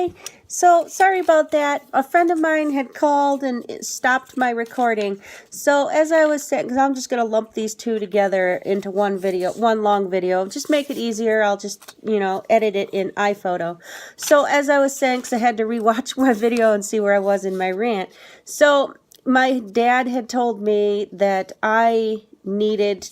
Okay, so sorry about that. A friend of mine had called and it stopped my recording. So as I was saying, because I'm just going to lump these two together into one video, one long video, just make it easier. I'll just, edit it in iPhoto. So as I was saying, because I had to rewatch my video and see where I was in my rant. So my dad had told me that I needed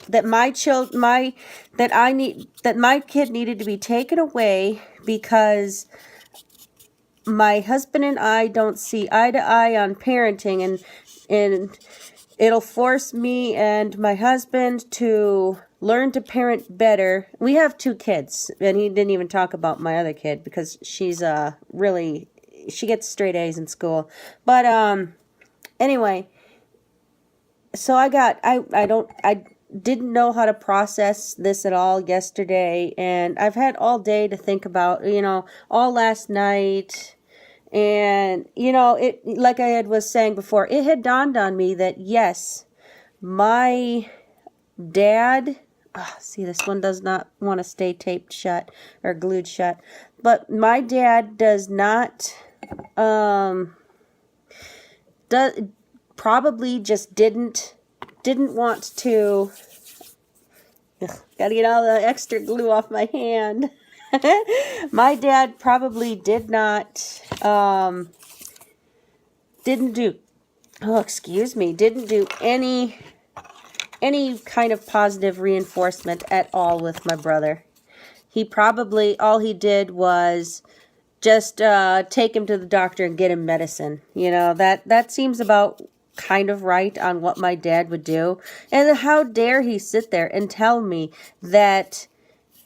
that my kid needed to be taken away because my husband and I don't see eye to eye on parenting, and it'll force me and my husband to learn to parent better. We have 2 kids, and he didn't even talk about my other kid because she's she gets straight A's in school. But anyway, so I didn't know how to process this at all yesterday, and I've had all day to think about, all last night. And, it, like I was saying before, it had dawned on me that, yes, my dad, see, this one does not want to stay taped shut or glued shut, but my dad does not, probably just didn't want to, gotta get all the extra glue off my hand. My dad probably didn't do any kind of positive reinforcement at all with my brother. He probably, all he did was just take him to the doctor and get him medicine. That seems about kind of right on what my dad would do. And how dare he sit there and tell me that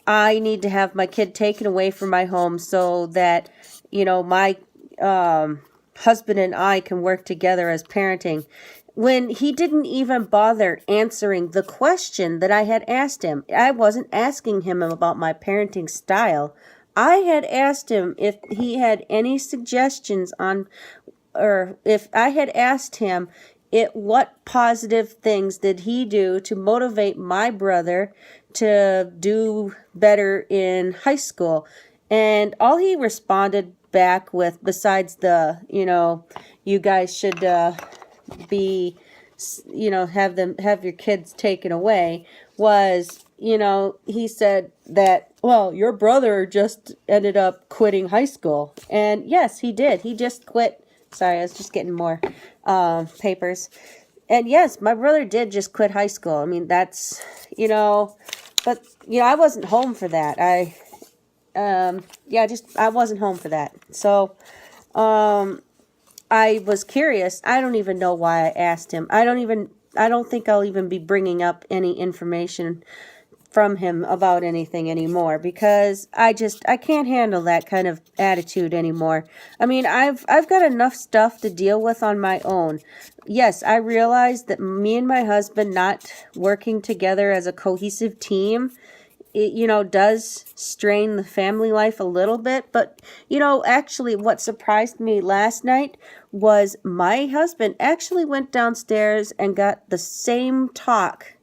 I need to have my kid taken away from my home so that, my husband and I can work together as parenting, when he didn't even bother answering the question that I had asked him. I wasn't asking him about my parenting style. I had asked him if he had any suggestions on, or if I had asked him what positive things did he do to motivate my brother to do better in high school. And all he responded back with, besides the, you guys should be, have your kids taken away, was, he said that, well, your brother just ended up quitting high school. And yes, he did. He just quit. Sorry, I was just getting more papers. And yes, my brother did just quit high school. I mean, that's, but, I wasn't home for that. I wasn't home for that. So, I was curious. I don't even know why I asked him. I don't think I'll even be bringing up any information from him about anything anymore, because I can't handle that kind of attitude anymore. I mean, I've got enough stuff to deal with on my own. Yes, I realize that me and my husband not working together as a cohesive team, it, does strain the family life a little bit. But, actually what surprised me last night was my husband actually went downstairs and got the same talk,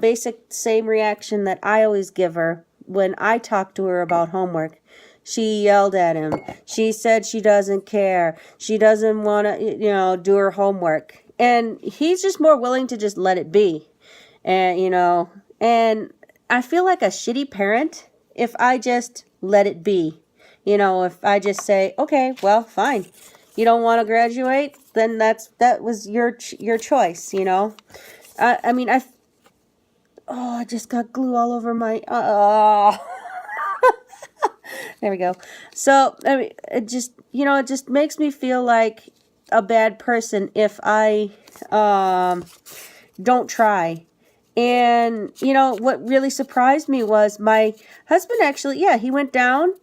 basic same reaction that I always give her when I talk to her about homework. She yelled at him. She said she doesn't care. She doesn't want to, do her homework. And he's just more willing to just let it be. And, and I feel like a shitty parent if I just let it be. If I just say, okay, well, fine. You don't want to graduate? Then that was your choice, I just got glue all over my, there we go. So, it just makes me feel like a bad person if I, don't try. And, what really surprised me was my husband actually, he went down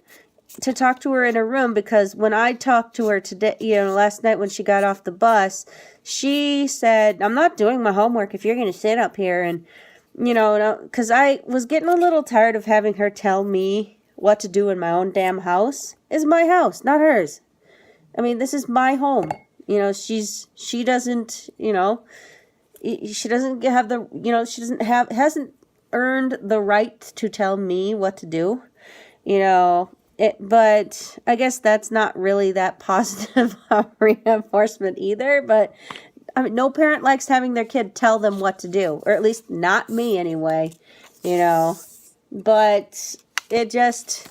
to talk to her in her room, because when I talked to her today, last night when she got off the bus, she said, I'm not doing my homework if you're going to sit up here. And, because I was getting a little tired of having her tell me what to do in my own damn house. It's my house, not hers. I mean, this is my home. She doesn't, she doesn't have the, hasn't earned the right to tell me what to do, But I guess that's not really that positive reinforcement either. But I mean, no parent likes having their kid tell them what to do, or at least not me anyway, you know. But it just,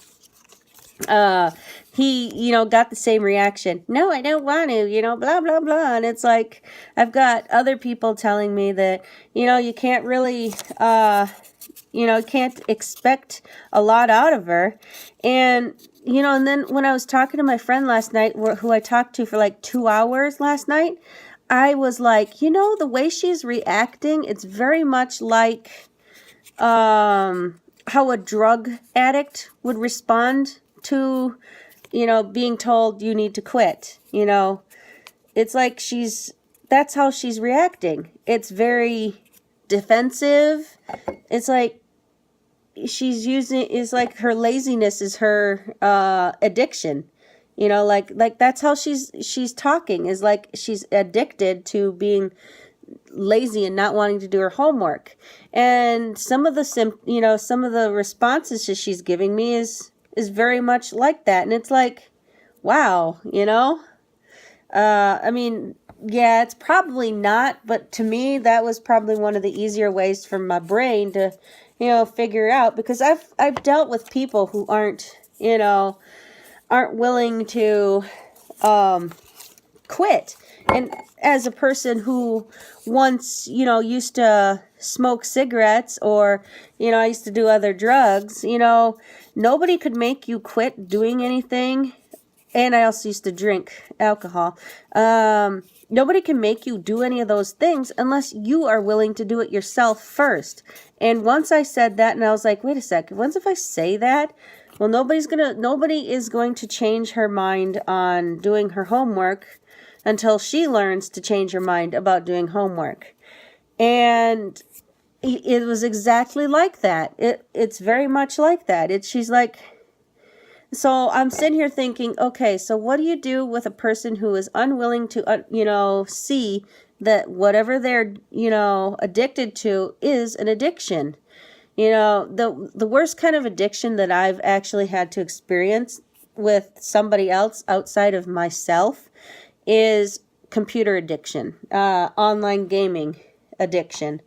he, got the same reaction. No, I don't want to, blah, blah, blah. And it's like, I've got other people telling me that, you can't really, can't expect a lot out of her. And, and then when I was talking to my friend last night, who I talked to for like 2 hours last night, I was like, the way she's reacting, it's very much like how a drug addict would respond to, being told you need to quit. It's like that's how she's reacting. It's very defensive. It's like it's like her laziness is her addiction. Like that's how she's talking, is like she's addicted to being lazy and not wanting to do her homework. And some of the responses that she's giving me is very much like that. And it's like, wow, I mean, yeah, it's probably not, but to me that was probably one of the easier ways for my brain to figure out, because I've dealt with people who aren't willing to quit. And as a person who once, used to smoke cigarettes, or, I used to do other drugs, nobody could make you quit doing anything. And I also used to drink alcohol. Nobody can make you do any of those things unless you are willing to do it yourself first. And once I said that, and I was like, wait a second, once if I say that, well, nobody is going to change her mind on doing her homework until she learns to change her mind about doing homework. And it was exactly like that. It's very much like that. She's like, so I'm sitting here thinking, okay, so what do you do with a person who is unwilling to, see that whatever they're, addicted to is an addiction? The worst kind of addiction that I've actually had to experience with somebody else outside of myself is computer addiction, online gaming addiction.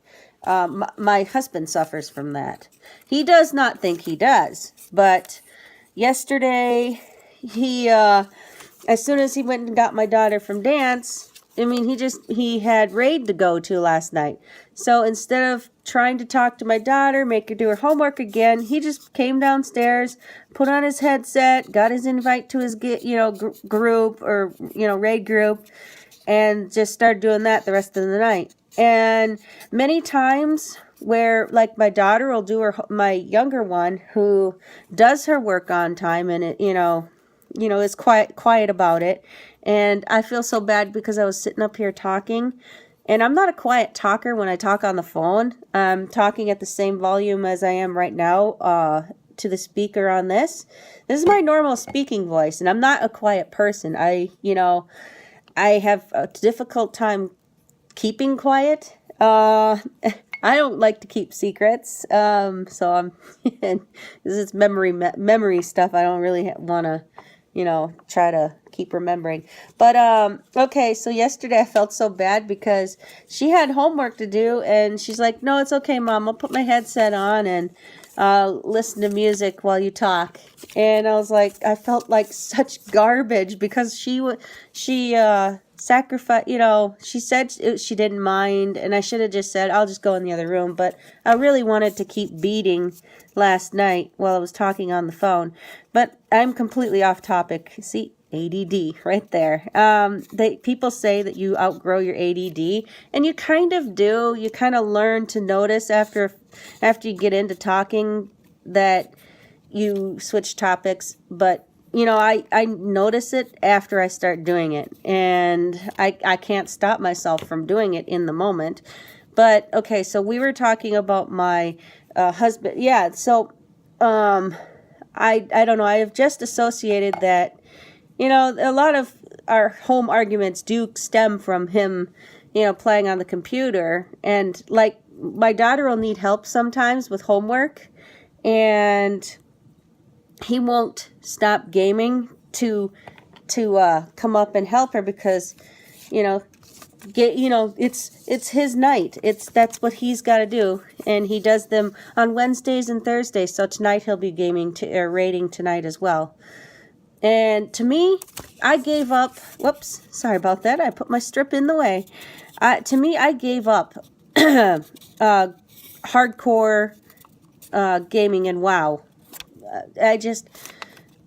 My husband suffers from that. He does not think he does, but yesterday, he, as soon as he went and got my daughter from dance, I mean, he had Raid to go to last night. So instead of trying to talk to my daughter, make her do her homework again, he just came downstairs, put on his headset, got his invite to his, group, or, Raid group, and just started doing that the rest of the night. And many times where, like, my daughter will do my younger one, who does her work on time and it, is quiet about it. And I feel so bad because I was sitting up here talking, and I'm not a quiet talker when I talk on the phone. I'm talking at the same volume as I am right now, to the speaker on this. This is my normal speaking voice, and I'm not a quiet person. I have a difficult time keeping quiet. I don't like to keep secrets. So I'm, this is memory stuff. I don't really want to, try to keep remembering. But, okay. So yesterday I felt so bad because she had homework to do, and she's like, no, it's okay, Mom. I'll put my headset on and, listen to music while you talk. And I was like, I felt like such garbage because she sacrifice, she said she didn't mind, and I should have just said, I'll just go in the other room. But I really wanted to keep beating last night while I was talking on the phone. But I'm completely off topic. See, ADD right there. People say that you outgrow your ADD, and you kind of do. You kind of learn to notice after you get into talking that you switch topics. But I notice it after I start doing it, and I can't stop myself from doing it in the moment. But okay, so we were talking about my husband. Yeah, so I don't know. I have just associated that, a lot of our home arguments do stem from him, playing on the computer. And like, my daughter will need help sometimes with homework, and he won't stop gaming to come up and help her because, you know, it's his night. That's what he's got to do, and he does them on Wednesdays and Thursdays. So tonight he'll be gaming or raiding tonight as well. And to me, I gave up. Whoops, sorry about that. I put my strip in the way. To me, I gave up hardcore gaming in WoW.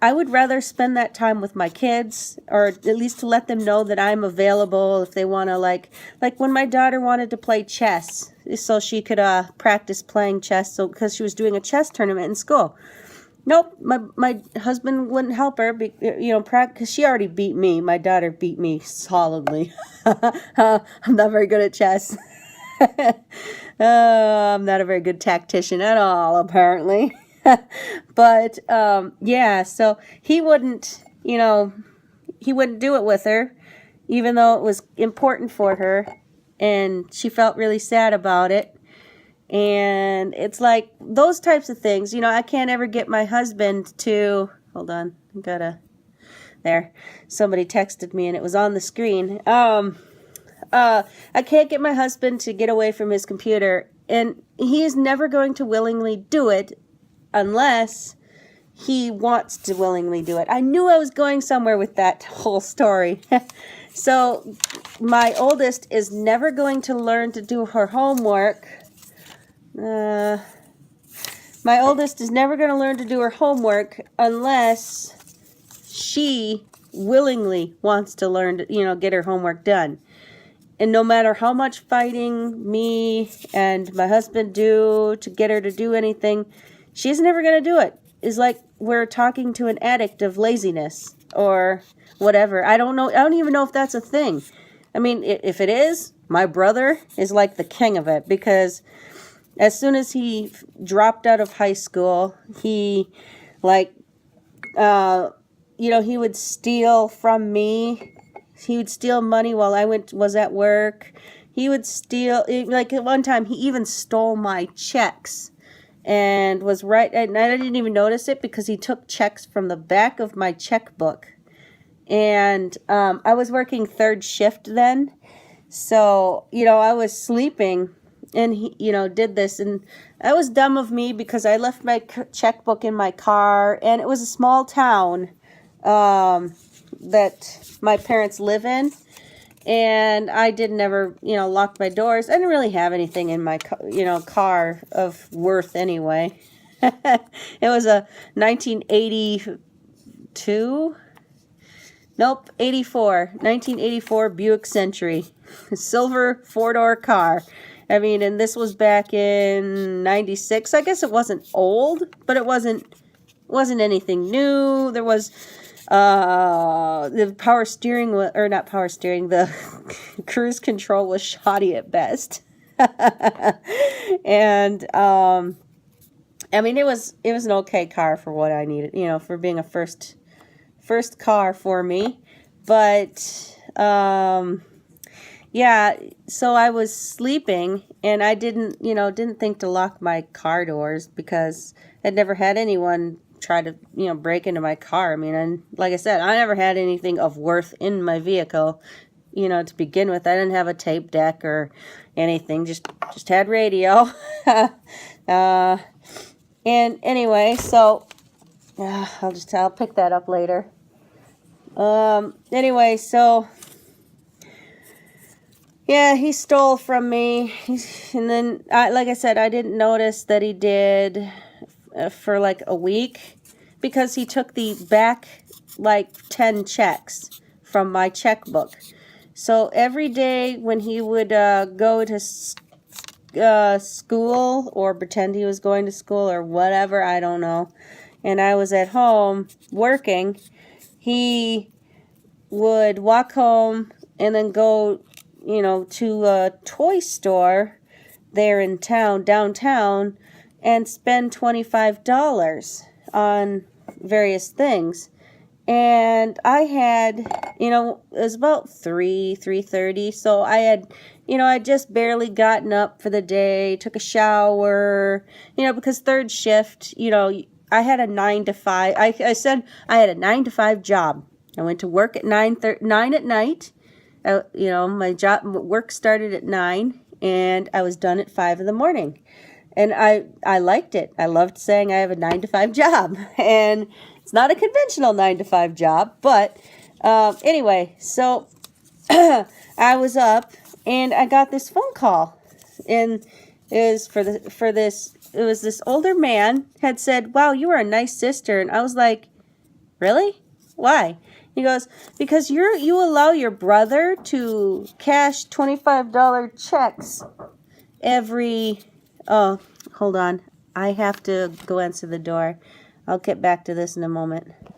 I would rather spend that time with my kids, or at least to let them know that I'm available if they want to, like when my daughter wanted to play chess so she could practice playing chess, so because she was doing a chess tournament in school. Nope, my husband wouldn't help her, because she already beat me. My daughter beat me solidly. I'm not very good at chess. I'm not a very good tactician at all, apparently. But yeah, so he wouldn't do it with her, even though it was important for her, and she felt really sad about it. And it's like those types of things, I can't ever get my husband to, hold on, there, somebody texted me and it was on the screen. I can't get my husband to get away from his computer, and he is never going to willingly do it unless he wants to willingly do it. I knew I was going somewhere with that whole story. So my oldest is never going to learn to do her homework. My oldest is never going to learn to do her homework unless she willingly wants to learn to, get her homework done. And no matter how much fighting me and my husband do to get her to do anything, she's never going to do it. It's like we're talking to an addict of laziness or whatever. I don't know. I don't even know if that's a thing. I mean, if it is, my brother is like the king of it, because as soon as he dropped out of high school, he he would steal from me. He would steal money while I was at work. He would steal, like at one time, he even stole my checks. And was right, and I didn't even notice it because he took checks from the back of my checkbook. And I was working third shift then, so I was sleeping, and he did this, and that was dumb of me because I left my checkbook in my car, and it was a small town that my parents live in. And I didn't ever, lock my doors. I didn't really have anything in my, car of worth anyway. It was a 1982. Nope, 1984 Buick Century. Silver 4-door car. I mean, and this was back in 96. I guess it wasn't old, but it wasn't anything new. There was the power steering, or not power steering, the cruise control was shoddy at best. And I mean, it was an okay car for what I needed, for being a first car for me. But yeah, so I was sleeping, and I didn't think to lock my car doors because I'd never had anyone try to break into my car. I mean, and like I said, I never had anything of worth in my vehicle, to begin with. I didn't have a tape deck or anything, just had radio. And anyway, so I'll pick that up later. Anyway, so yeah, he stole from me, and then like I said, I didn't notice that he did for like a week, because he took the back 10 checks from my checkbook. So every day when he would go to school, or pretend he was going to school or whatever, I don't know, and I was at home working, he would walk home and then go to a toy store there in downtown, and spend $25 on various things. And I had, it was about 3:30, so I had, I'd just barely gotten up for the day, took a shower, because third shift, I had a 9 to 5. I said I had a 9 to 5 job. I went to work at 9 at night. You know, my work started at 9 and I was done at 5 in the morning. And I liked it. I loved saying I have a 9 to 5 job. And it's not a conventional 9 to 5 job, but anyway, so I was up and I got this phone call. And it was this older man had said, "Wow, you are a nice sister." And I was like, "Really? Why?" He goes, "Because you allow your brother to cash $25 checks every." Oh, hold on. I have to go answer the door. I'll get back to this in a moment.